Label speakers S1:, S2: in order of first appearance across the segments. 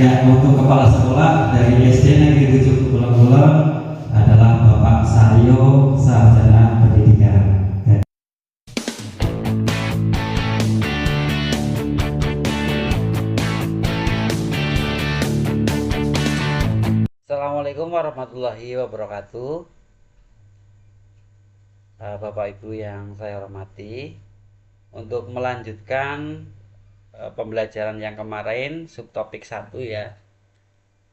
S1: Ya, untuk kepala sekolah dari SD Negeri 7 Pulau adalah Bapak Saryo, sarjana pendidikan.
S2: Assalamualaikum warahmatullahi wabarakatuh. Bapak Ibu yang saya hormati, untuk melanjutkan pembelajaran yang kemarin, subtopik 1 ya,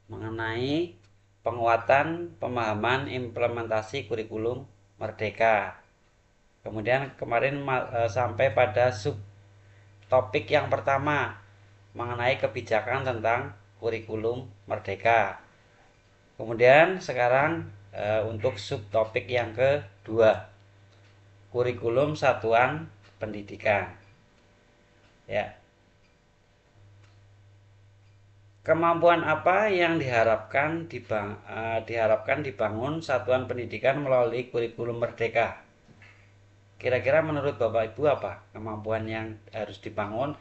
S2: mengenai penguatan pemahaman implementasi kurikulum Merdeka. Kemudian kemarin sampai pada subtopik yang pertama mengenai kebijakan tentang kurikulum Merdeka. Kemudian sekarang untuk subtopik yang kedua, kurikulum satuan pendidikan. Ya. Kemampuan apa yang diharapkan dibangun satuan pendidikan melalui kurikulum Merdeka? Kira-kira menurut Bapak Ibu apa kemampuan yang harus dibangun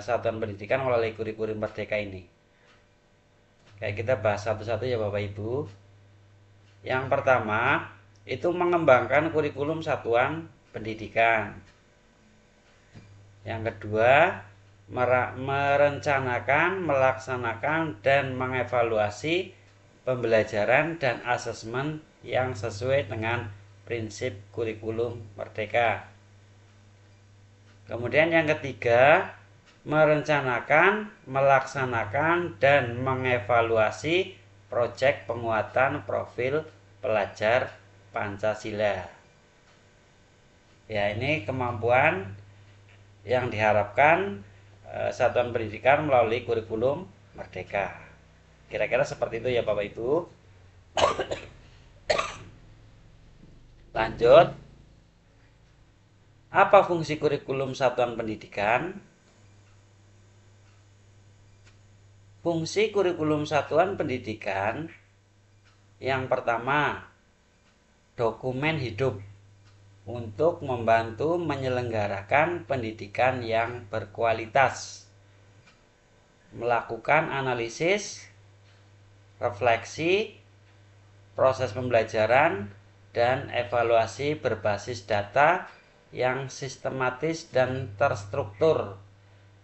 S2: satuan pendidikan melalui kurikulum Merdeka ini? Kayak kita bahas satu-satu ya Bapak Ibu. Yang pertama, itu mengembangkan kurikulum satuan pendidikan. Yang kedua, merencanakan, melaksanakan, dan mengevaluasi pembelajaran dan asesmen yang sesuai dengan prinsip kurikulum Merdeka. Kemudian yang ketiga, merencanakan, melaksanakan, dan mengevaluasi proyek penguatan profil pelajar Pancasila. Ya, ini kemampuan yang diharapkan satuan pendidikan melalui kurikulum Merdeka. Kira-kira seperti itu ya Bapak Ibu. Lanjut. Apa fungsi kurikulum satuan pendidikan? Fungsi kurikulum satuan pendidikan yang pertama, dokumen hidup untuk membantu menyelenggarakan pendidikan yang berkualitas, melakukan analisis, refleksi, proses pembelajaran, dan evaluasi berbasis data yang sistematis dan terstruktur,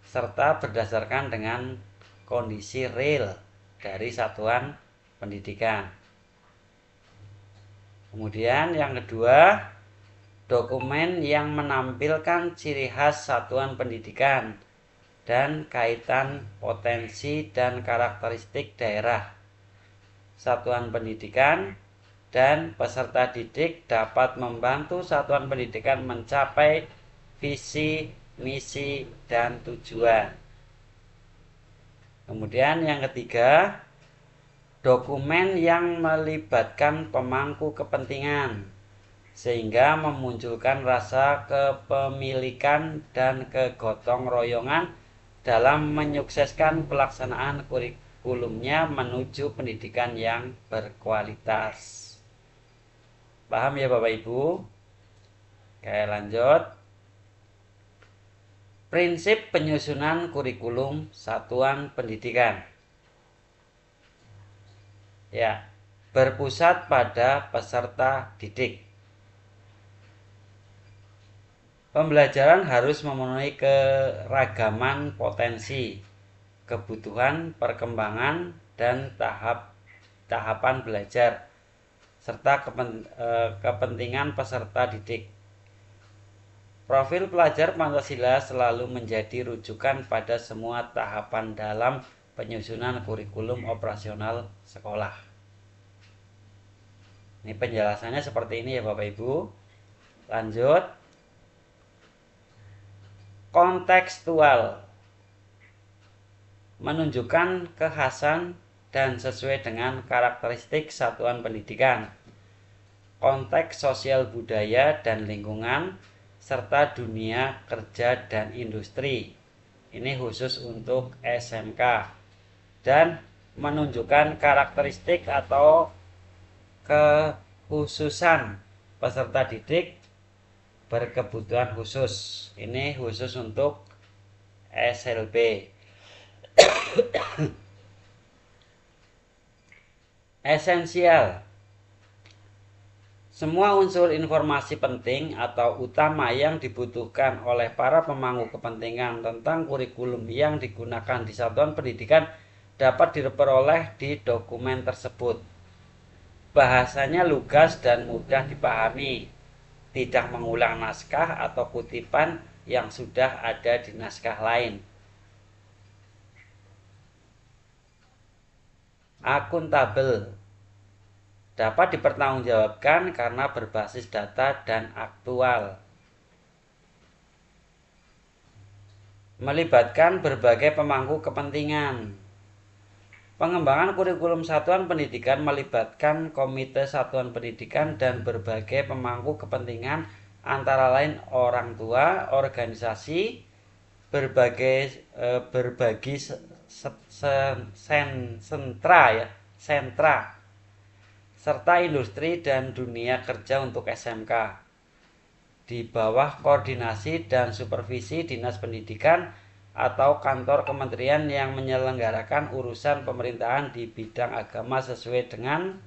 S2: serta berdasarkan dengan kondisi real dari satuan pendidikan. Kemudian yang kedua, dokumen yang menampilkan ciri khas satuan pendidikan dan kaitan potensi dan karakteristik daerah satuan pendidikan dan peserta didik dapat membantu satuan pendidikan mencapai visi, misi, dan tujuan. Kemudian yang ketiga, dokumen yang melibatkan pemangku kepentingan sehingga memunculkan rasa kepemilikan dan kegotong royongan dalam menyukseskan pelaksanaan kurikulumnya menuju pendidikan yang berkualitas. Paham ya Bapak Ibu? Oke, lanjut. Prinsip penyusunan kurikulum satuan pendidikan. Ya, berpusat pada peserta didik. Pembelajaran harus memenuhi keragaman potensi, kebutuhan, perkembangan, dan tahapan belajar, serta kepentingan peserta didik. Profil pelajar Pancasila selalu menjadi rujukan pada semua tahapan dalam penyusunan kurikulum operasional sekolah. Ini penjelasannya seperti ini ya Bapak Ibu. Lanjut. Kontekstual, menunjukkan kekhasan dan sesuai dengan karakteristik satuan pendidikan, konteks sosial budaya dan lingkungan, serta dunia kerja dan industri. Ini khusus untuk SMK. Dan menunjukkan karakteristik atau kekhususan peserta didik berkebutuhan khusus. Ini khusus untuk SLB. Esensial. Semua unsur informasi penting atau utama yang dibutuhkan oleh para pemangku kepentingan tentang kurikulum yang digunakan di satuan pendidikan dapat diperoleh di dokumen tersebut. Bahasanya lugas dan mudah dipahami, tidak mengulang naskah atau kutipan yang sudah ada di naskah lain. Akuntabel. Dapat dipertanggungjawabkan karena berbasis data dan aktual. Melibatkan berbagai pemangku kepentingan. Pengembangan kurikulum satuan pendidikan melibatkan komite satuan pendidikan dan berbagai pemangku kepentingan antara lain orang tua, organisasi, berbagi sentra serta industri dan dunia kerja untuk SMK di bawah koordinasi dan supervisi Dinas Pendidikan atau kantor kementerian yang menyelenggarakan urusan pemerintahan di bidang agama sesuai dengan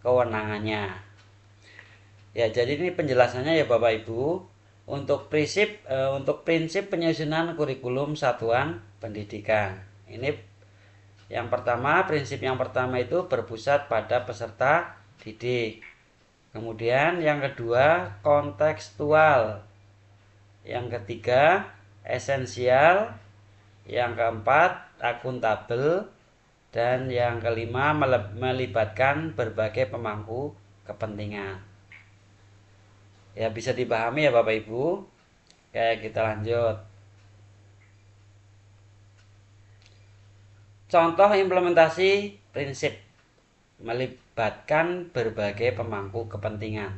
S2: kewenangannya. Ya, jadi ini penjelasannya ya Bapak Ibu untuk prinsip penyusunan kurikulum satuan pendidikan. Ini prinsip yang pertama itu berpusat pada peserta didik. Kemudian yang kedua, kontekstual. Yang ketiga, esensial. Yang keempat, akuntabel. Dan yang kelima, melibatkan berbagai pemangku kepentingan. Ya, bisa dipahami ya Bapak Ibu. Kayak kita lanjut. Contoh implementasi prinsip melibatkan berbagai pemangku kepentingan.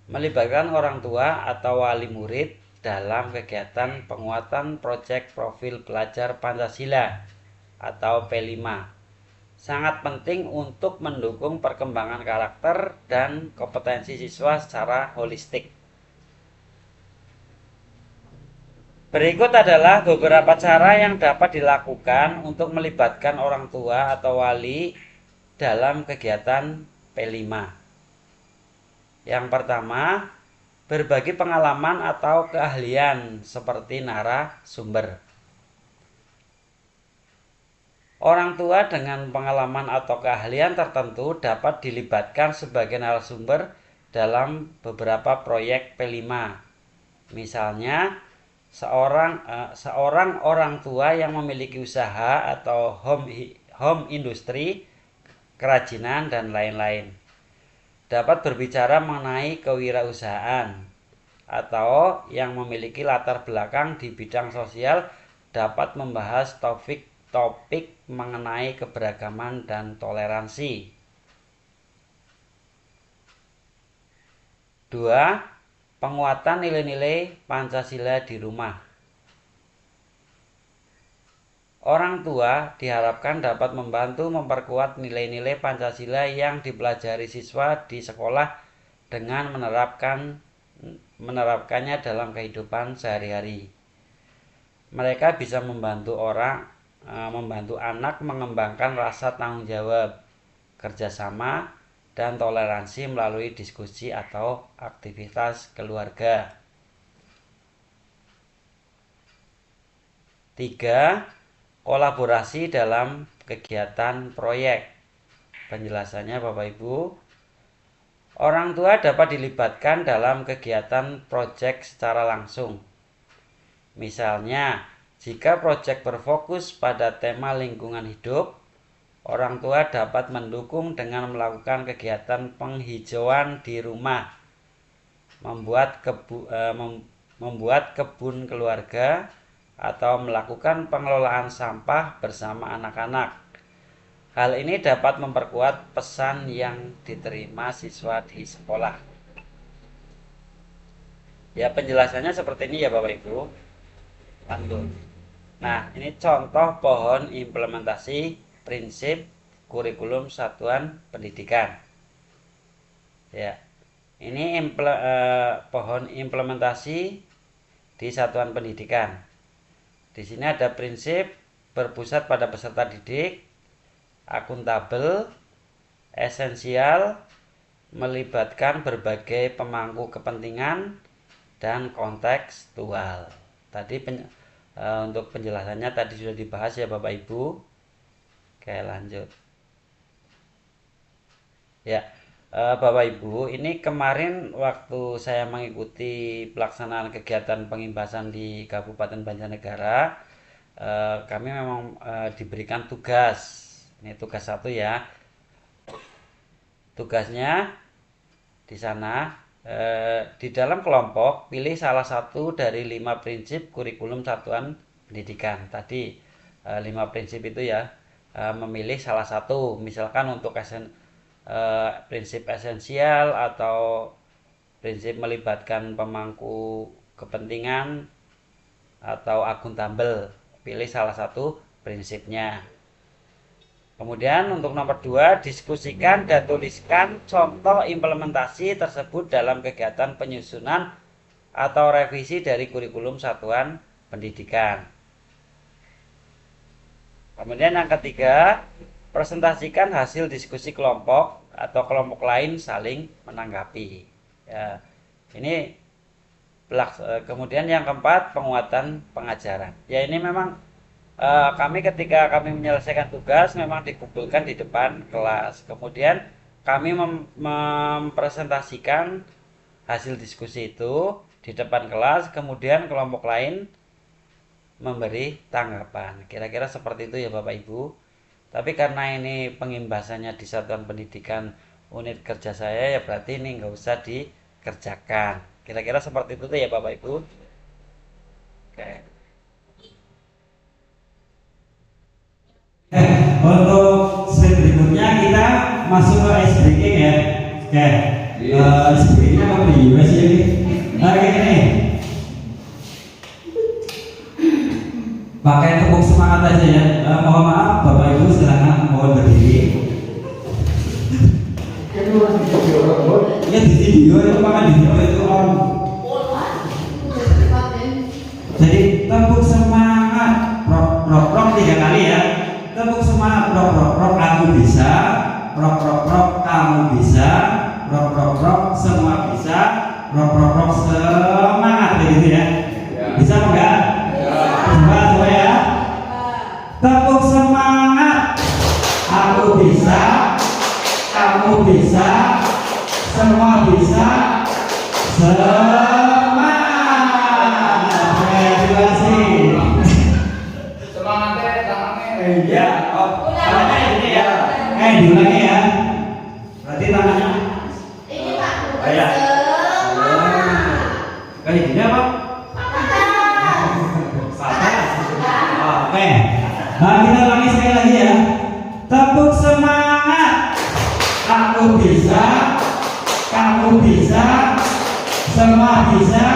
S2: Melibatkan orang tua atau wali murid dalam kegiatan penguatan proyek profil pelajar Pancasila atau P5. Sangat penting untuk mendukung perkembangan karakter dan kompetensi siswa secara holistik. Berikut adalah beberapa cara yang dapat dilakukan untuk melibatkan orang tua atau wali dalam kegiatan P5. Yang pertama, berbagi pengalaman atau keahlian seperti narasumber. Orang tua dengan pengalaman atau keahlian tertentu dapat dilibatkan sebagai narasumber dalam beberapa proyek P5. Misalnya, seorang orang tua yang memiliki usaha atau home industry, kerajinan dan lain-lain dapat berbicara mengenai kewirausahaan, atau yang memiliki latar belakang di bidang sosial dapat membahas topik mengenai keberagaman dan toleransi. 2. Penguatan nilai-nilai Pancasila di rumah. Orang tua diharapkan dapat membantu memperkuat nilai-nilai Pancasila yang dipelajari siswa di sekolah dengan menerapkannya dalam kehidupan sehari-hari. Mereka bisa membantu anak mengembangkan rasa tanggung jawab, kerjasama, dan toleransi melalui diskusi atau aktivitas keluarga. 3. Kolaborasi dalam kegiatan proyek. Penjelasannya Bapak Ibu, orang tua dapat dilibatkan dalam kegiatan proyek secara langsung. Misalnya, jika proyek berfokus pada tema lingkungan hidup, orang tua dapat mendukung dengan melakukan kegiatan penghijauan di rumah, membuat kebun keluarga, atau melakukan pengelolaan sampah bersama anak-anak. Hal ini dapat memperkuat pesan yang diterima siswa di sekolah. Ya, penjelasannya seperti ini ya Bapak Ibu. Lanjut. Nah, ini contoh pohon implementasi prinsip kurikulum satuan pendidikan. Ya, ini pohon implementasi di satuan pendidikan. Di sini ada prinsip berpusat pada peserta didik, akuntabel, esensial, melibatkan berbagai pemangku kepentingan, dan kontekstual. Tadi untuk penjelasannya tadi sudah dibahas ya Bapak Ibu. Oke, lanjut. Ya, Bapak Ibu, ini kemarin waktu saya mengikuti pelaksanaan kegiatan pengimbasan di Kabupaten Banjarnegara, kami memang diberikan tugas. Ini tugas 1 ya. Tugasnya di sana di dalam kelompok pilih salah satu dari 5 prinsip kurikulum satuan pendidikan. Tadi 5 prinsip itu ya, memilih salah satu, misalkan untuk prinsip esensial atau prinsip melibatkan pemangku kepentingan atau akuntabel, pilih salah satu prinsipnya. Kemudian untuk nomor 2, diskusikan dan tuliskan contoh implementasi tersebut dalam kegiatan penyusunan atau revisi dari kurikulum satuan pendidikan. Kemudian yang ketiga, presentasikan hasil diskusi kelompok atau kelompok lain saling menanggapi. Ya, ini kemudian yang keempat, penguatan pengajaran. Ya, ini memang kami ketika kami menyelesaikan tugas memang dikumpulkan di depan kelas. Kemudian kami mempresentasikan hasil diskusi itu di depan kelas, kemudian kelompok lain memberi tanggapan. Kira-kira seperti itu ya Bapak Ibu. Tapi karena ini pengimbasannya di satuan pendidikan unit kerja saya, ya berarti ini nggak usah dikerjakan. Kira-kira seperti itu ya Bapak Ibu. Oke.
S1: Untuk slide berikutnya kita masuk ke ice breaking ya. Oke. Ice breakingnya apa di US ya ini? Kayak gini. Pakai tepuk semangat aja ya. Mohon maaf Bapak Ibu, silakan mohon berdiri. Ya di video itu makan di video itu om. Jadi tepuk semangat, rock 3 kali ya. Tepuk semangat, rock aku bisa, rock kamu bisa, rock semua bisa, rock semangat begitu ya. Bisa enggak? Coba ya. Tepuk semangat, aku bisa, kamu bisa, semua bisa, semangat. Terima kasih.
S3: Semangatnya tangannya.
S1: Iya, tangannya ini ya. Diulangi ya. Berarti tangannya.
S4: Ini Pak.
S1: Ya. Kayak gini apa? Oke. Nah, kita ulangi sekali lagi ya. Tepuk semangat. Aku bisa, kamu bisa, semua bisa.